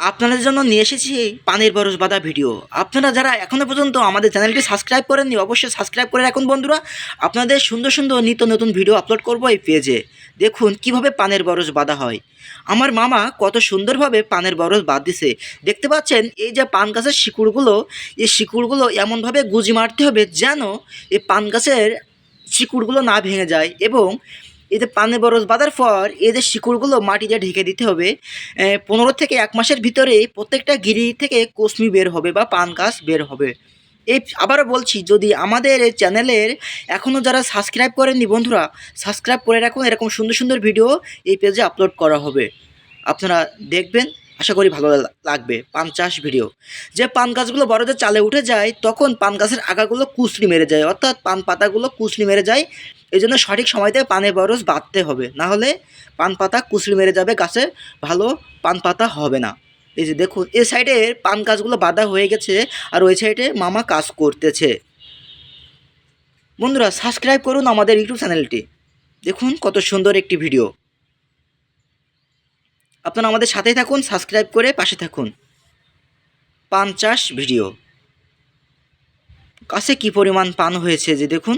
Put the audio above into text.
আপনাদের জন্য নিয়ে এসেছি পানের বরজ বাঁধা ভিডিও। আপনারা যারা এখনও পর্যন্ত আমাদের চ্যানেলটি সাবস্ক্রাইব করেননি, অবশ্যই সাবস্ক্রাইব করে রাখুন বন্ধুরা। আপনাদের সুন্দর সুন্দর নিত্য নতুন ভিডিও আপলোড করব এই পেজে। দেখুন কিভাবে পানের বরজ বাঁধা হয়। আমার মামা কত সুন্দরভাবে পানের বরজ বাঁধছে। দেখতে পাচ্ছেন এই যে পান গাছের শিকড়গুলো, এই শিকড়গুলো এমনভাবে গুঁজি মারতে হবে যেন এই পান গাছের শিকড়গুলো না ভেঙে যায়, এবং এতে পানের বরজ বাঁধার পর এদের শিকড়গুলো মাটিতে ঢেকে দিতে হবে। 15 থেকে 1 মাসের ভিতরে প্রত্যেকটা গিরি থেকে কসমি বের হবে বা পান গাছ বের হবে। এই আবারও বলছি, যদি আমাদের এই চ্যানেলের এখনও যারা সাবস্ক্রাইব করেননি বন্ধুরা, সাবস্ক্রাইব করে রাখুন। এরকম সুন্দর সুন্দর ভিডিও এই পেজে আপলোড করা হবে, আপনারা দেখবেন, আশা করি ভালো লাগবে। পান চাষ ভিডিও। যে পান গাছগুলো বড়দের চালে উঠে যায় তখন পান গাছের আগাগুলো কুঁচড়ি মেরে যায়, অর্থাৎ পান পাতাগুলো কুঁচড়ি মেরে যায়। এই জন্য সঠিক সময়তে পানের বরজ বাঁধতে হবে, না হলে পান পাতা কুঁচড়ি মেরে যাবে, গাছে ভালো পান পাতা হবে না। এই যে দেখুন এই সাইডে পান গাছগুলো বাঁধা হয়ে গেছে, আর ওই সাইডে মামা কাজ করতেছে। বন্ধুরা সাবস্ক্রাইব করুন আমাদের ইউটিউব চ্যানেলটি। দেখুন কত সুন্দর একটি ভিডিও। আপনারা আমাদের সাথেই থাকুন, সাবস্ক্রাইব করে পাশে থাকুন। পান চাষ ভিডিও। গাছে কী পরিমাণ পান হয়েছে যে দেখুন।